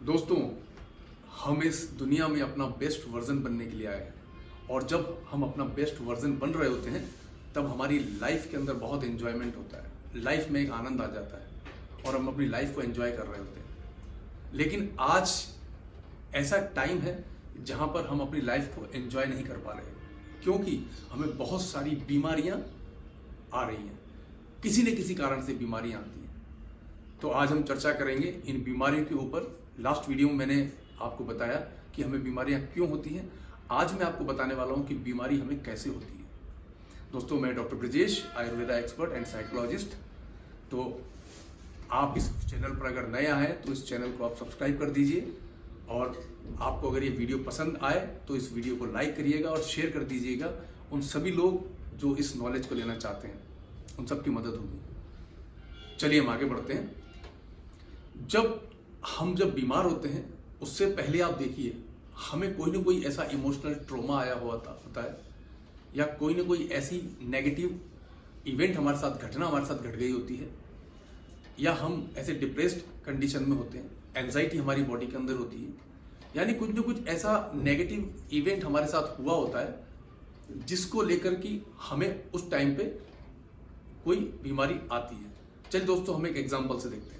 दोस्तों, हम इस दुनिया में अपना बेस्ट वर्जन बनने के लिए आए हैं और जब हम अपना बेस्ट वर्जन बन रहे होते हैं तब हमारी लाइफ के अंदर बहुत एंजॉयमेंट होता है, लाइफ में एक आनंद आ जाता है और हम अपनी लाइफ को एंजॉय कर रहे होते हैं। लेकिन आज ऐसा टाइम है जहां पर हम अपनी लाइफ को एंजॉय नहीं कर पा रहे हैं क्योंकि हमें बहुत सारी बीमारियां आ रही हैं, किसी न किसी कारण से बीमारियां आती हैं। तो आज हम चर्चा करेंगे इन बीमारियों के ऊपर। लास्ट वीडियो में मैंने आपको बताया कि हमें बीमारियां क्यों होती हैं। आज मैं आपको बताने वाला हूं कि बीमारी हमें कैसे होती है। दोस्तों, मैं doctor Brajesh, Ayurveda expert and psychologist. तो आप इस चैनल पर अगर नया हैं तो इस चैनल को आप सब्सक्राइब कर दीजिए और आपको अगर ये वीडियो पसंद आए तो इस वीडियो को लाइक करिएगा और शेयर कर दीजिएगा। उन सभी लोग जो इस नॉलेज को लेना चाहते हैं, उन सब की मदद होगी। चलिए हम आगे बढ़ते हैं। जब बीमार होते हैं उससे पहले आप देखिए, हमें कोई ना कोई ऐसा इमोशनल ट्रॉमा आया हुआ होता है या कोई ना कोई ऐसी नेगेटिव इवेंट हमारे साथ, घटना हमारे साथ घट गई होती है, या हम ऐसे डिप्रेस्ड कंडीशन में होते हैं, एंजाइटी हमारी बॉडी के अंदर होती है, यानी कुछ ना कुछ ऐसा नेगेटिव इवेंट हमारे साथ हुआ होता है जिसको लेकर कि हमें उस टाइम पे कोई बीमारी आती है। चलिए दोस्तों, हम एक एग्जांपल से देखते हैं।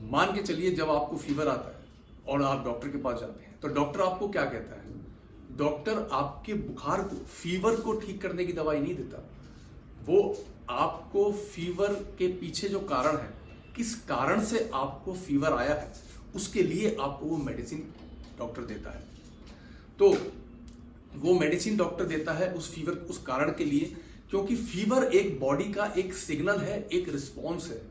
मान के चलिए जब आपको फीवर आता है और आप डॉक्टर के पास जाते हैं तो डॉक्टर आपको क्या कहता है? डॉक्टर आपके बुखार को, फीवर को ठीक करने की दवाई नहीं देता। वो आपको फीवर के पीछे जो कारण है, किस कारण से आपको फीवर आया है, उसके लिए आपको वो मेडिसिन डॉक्टर देता है। तो वो मेडिसिन डॉक्टर देता है उस फीवर, उस कारण के लिए, क्योंकि फीवर एक बॉडी का एक सिग्नल है, एक रिस्पॉन्स है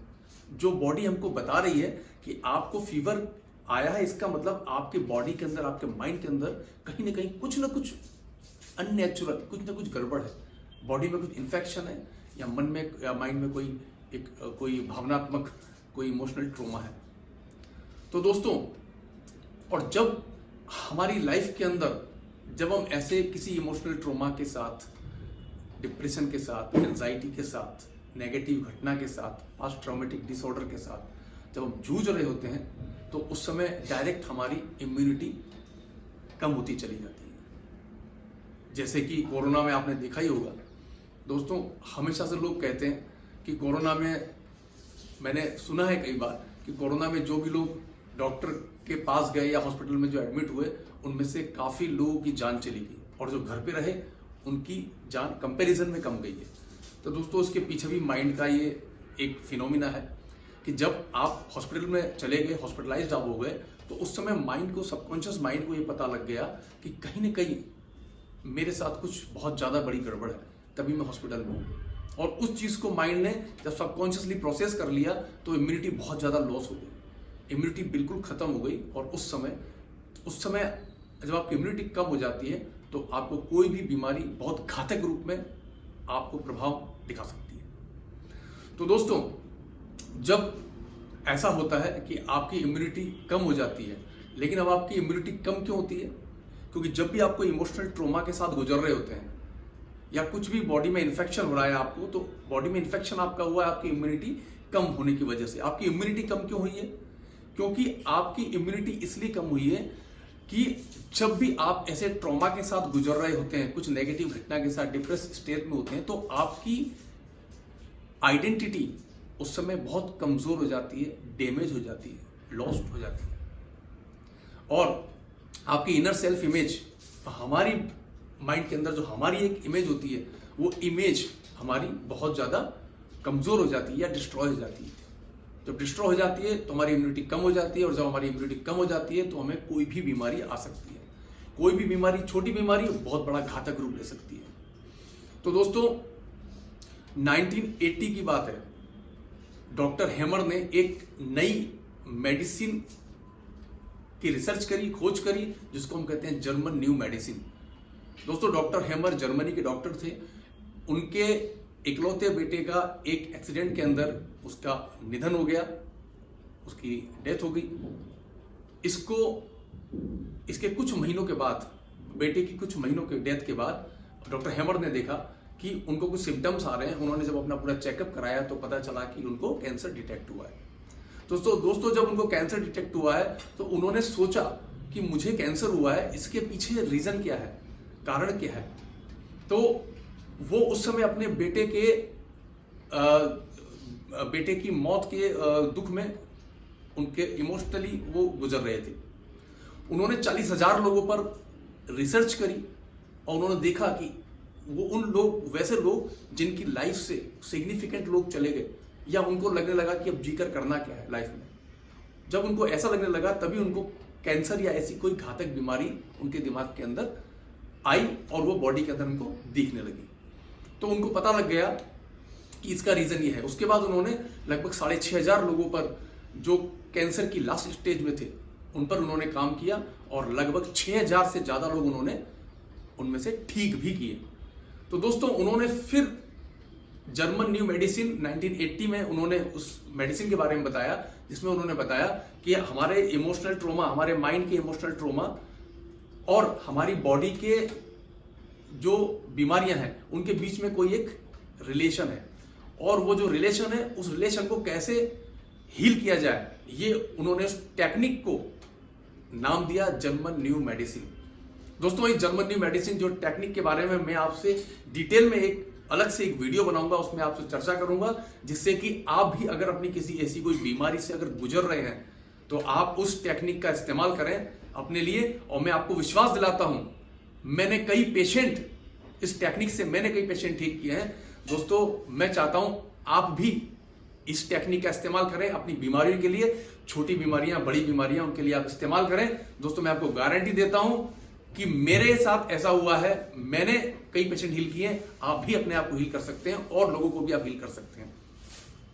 जो बॉडी हमको बता रही है कि आपको फीवर आया है। इसका मतलब आपके बॉडी के अंदर, आपके माइंड के अंदर कहीं ना कहीं कुछ ना कुछ अननेचुरल, कुछ ना कुछ गड़बड़ है। बॉडी में कुछ इन्फेक्शन है या मन में या माइंड में कोई भावनात्मक, कोई इमोशनल ट्रॉमा है। तो दोस्तों, और जब हमारी लाइफ के अंदर जब हम ऐसे किसी इमोशनल ट्रॉमा के साथ, डिप्रेशन के साथ, एंजाइटी के साथ, नेगेटिव घटना के साथ, पास्ट ट्रॉमेटिक डिसऑर्डर के साथ जब हम जूझ रहे होते हैं तो उस समय डायरेक्ट हमारी इम्यूनिटी कम होती चली जाती है। जैसे कि कोरोना में आपने देखा ही होगा दोस्तों, हमेशा से लोग कहते हैं कि कोरोना में, मैंने सुना है कई बार कि कोरोना में जो भी लोग डॉक्टर के पास गए या हॉस्पिटल में जो एडमिट हुए, उनमें से काफी लोगों की जान चली गई और जो घर पे रहे उनकी जान कंपैरिजन में कम गई है। तो दोस्तों, उसके पीछे भी माइंड का ये एक फिनोमिना है कि जब आप हॉस्पिटल में चले गए, हॉस्पिटलाइज्ड आप हो गए, तो उस समय माइंड को, सबकॉन्शियस माइंड को ये पता लग गया कि कहीं ना कहीं मेरे साथ कुछ बहुत ज़्यादा बड़ी गड़बड़ है, तभी मैं हॉस्पिटल में हूँ। और उस चीज़ को माइंड ने जब सबकॉन्शियसली प्रोसेस कर लिया तो इम्यूनिटी बहुत ज़्यादा लॉस हो गई, इम्यूनिटी बिल्कुल ख़त्म हो गई। और उस समय जब आपकी इम्यूनिटी कम हो जाती है तो आपको कोई भी बीमारी बहुत घातक रूप में आपको प्रभाव दिखा सकती है। तो दोस्तों, जब ऐसा होता है कि आपकी इम्यूनिटी कम हो जाती है, लेकिन अब आपकी इम्यूनिटी कम क्यों होती है? क्योंकि जब भी आपको इमोशनल ट्रॉमा के साथ गुजर रहे होते हैं या कुछ भी बॉडी में इन्फेक्शन हो रहा है आपको, तो बॉडी में इन्फेक्शन आपका हुआ है आपकी इम्यूनिटी कम होने की वजह से। आपकी इम्यूनिटी कम क्यों हुई है? क्योंकि आपकी इम्यूनिटी इसलिए कम हुई है कि जब भी आप ऐसे ट्रॉमा के साथ गुजर रहे होते हैं, कुछ नेगेटिव घटना के साथ डिप्रेस स्टेट में होते हैं, तो आपकी आइडेंटिटी उस समय बहुत कमजोर हो जाती है, डैमेज हो जाती है, लॉस्ट हो जाती है। और आपकी इनर सेल्फ इमेज, हमारी माइंड के अंदर जो हमारी एक इमेज होती है, वो इमेज हमारी बहुत ज्यादा कमजोर हो जाती है या डिस्ट्रॉय हो जाती है। जब डिस्ट्रॉय हो जाती है तो हमारी इम्यूनिटी कम हो जाती है, और जब हमारी इम्यूनिटी कम हो जाती है तो हमें कोई भी बीमारी आ सकती है। कोई भी बीमारी, छोटी बीमारी बहुत बड़ा घातक रूप ले सकती है। तो दोस्तों, 1980 की बात है, डॉक्टर हेमर ने एक नई मेडिसिन की रिसर्च करी, खोज करी, जिसको हम कहते हैं जर्मन न्यू मेडिसिन। दोस्तों, डॉक्टर हेमर जर्मनी के डॉक्टर थे। उनके इकलौते बेटे का एक एक्सीडेंट के अंदर उसका निधन हो गया, उसकी डेथ हो गई। इसके कुछ महीनों के बाद, बेटे की कुछ महीनों के डेथ के बाद, डॉक्टर हेमर ने देखा कि उनको कुछ सिम्टम्स आ रहे हैं। उन्होंने जब अपना पूरा चेकअप कराया तो पता चला कि उनको कैंसर डिटेक्ट हुआ है। तो दोस्तों जब उनको कैंसर डिटेक्ट हुआ है तो उन्होंने सोचा कि मुझे कैंसर हुआ है, इसके पीछे रीजन क्या है, कारण क्या है। तो वो उस समय अपने बेटे की मौत के दुख में उनके इमोशनली वो गुजर रहे थे। उन्होंने 40,000 लोगों पर रिसर्च करी और उन्होंने देखा कि वो वैसे लोग जिनकी लाइफ से सिग्निफिकेंट लोग चले गए या उनको लगने लगा कि अब जीकर करना क्या है लाइफ में, जब उनको ऐसा लगने लगा तभी उनको कैंसर या ऐसी कोई घातक बीमारी उनके दिमाग के अंदर आई और वो बॉडी के अंदर उनको दिखने लगी। तो उनको पता लग गया कि इसका रीजन ये है। उसके बाद उन्होंने लगभग 6,500 लोगों पर जो कैंसर की लास्ट स्टेज में थे उन पर उन्होंने काम किया और लगभग 6,000 से ज्यादा लोग उन्होंने उनमें से ठीक भी किए। तो दोस्तों उन्होंने फिर जर्मन न्यू मेडिसिन 1980 में उन्होंने उस मेडिसिन के बारे में बताया, जिसमें उन्होंने बताया कि हमारे इमोशनल ट्रॉमा, हमारे माइंड के इमोशनल ट्रॉमा और हमारी बॉडी के जो बीमारियां हैं उनके बीच में कोई एक रिलेशन है, और वो जो रिलेशन है उस रिलेशन को कैसे हील किया जाए, ये उन्होंने उस टेक्निक को नाम दिया जर्मन न्यू मेडिसिन। दोस्तों इस जर्मन न्यू मेडिसिन जो टेक्निक के बारे में मैं आपसे डिटेल में एक अलग से एक वीडियो बनाऊंगा, उसमें आपसे चर्चा करूंगा, जिससे कि आप भी अगर अपनी किसी ऐसी कोई बीमारी से अगर गुजर रहे हैं तो आप उस टेक्निक का इस्तेमाल करें अपने लिए। और मैं आपको विश्वास दिलाता हूं, मैंने कई पेशेंट इस टेक्निक से कई पेशेंट ठीक किए हैं। दोस्तों मैं चाहता हूं आप भी इस टेक्निक का इस्तेमाल करें अपनी बीमारियों के लिए, छोटी बीमारियां, बड़ी बीमारियां, उनके लिए आप इस्तेमाल करें। दोस्तों मैं आपको गारंटी देता हूं कि मेरे साथ ऐसा हुआ है, मैंने कई पेशेंट हील किए हैं, आप भी अपने आप को हील कर सकते हैं और लोगों को भी आप हील कर सकते हैं।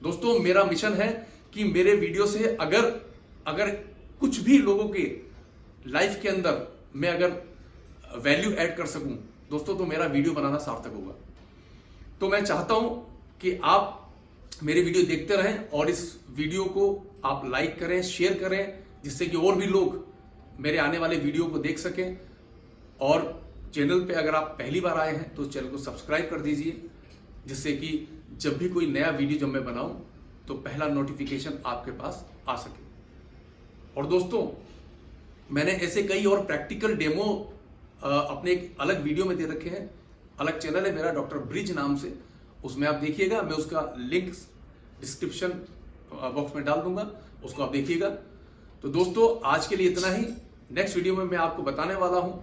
दोस्तों मेरा मिशन है कि मेरे वीडियो से अगर कुछ भी लोगों के लाइफ के अंदर मैं अगर वैल्यू ऐड कर सकूं दोस्तों, तो मेरा वीडियो बनाना सार्थक होगा। तो मैं चाहता हूं कि आप मेरे वीडियो देखते रहें और इस वीडियो को आप लाइक करें, शेयर करें, जिससे कि और भी लोग मेरे आने वाले वीडियो को देख सकें। और चैनल पे अगर आप पहली बार आए हैं तो चैनल को सब्सक्राइब कर दीजिए, जिससे कि जब भी कोई नया वीडियो जब मैं बनाऊं तो पहला नोटिफिकेशन आपके पास आ सके। और दोस्तों मैंने ऐसे कई और प्रैक्टिकल डेमो अपने एक अलग वीडियो में दे रखे हैं, अलग चैनल है मेरा डॉक्टर ब्रिज नाम से, उसमें आप देखिएगा, मैं उसका लिंक डिस्क्रिप्शन बॉक्स में डाल दूंगा, उसको आप देखिएगा। तो दोस्तों आज के लिए इतना ही। नेक्स्ट वीडियो में मैं आपको बताने वाला हूं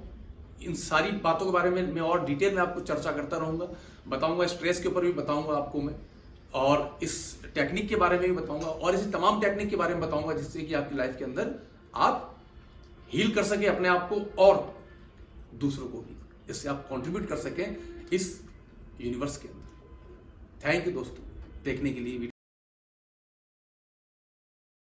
इन सारी बातों के बारे में, मैं और डिटेल में आपको चर्चा करता रहूंगा, बताऊंगा, स्ट्रेस के ऊपर भी बताऊंगा आपको मैं, और इस टेक्निक के बारे में भी बताऊंगा, और इसी तमाम टेक्निक के बारे में बताऊंगा, जिससे कि आपकी लाइफ के अंदर आप हील कर सके अपने आप को और दूसरों को भी, इससे आप कंट्रीब्यूट कर सकें इस यूनिवर्स के अंदर। थैंक यू दोस्तों देखने के लिए वीडियो।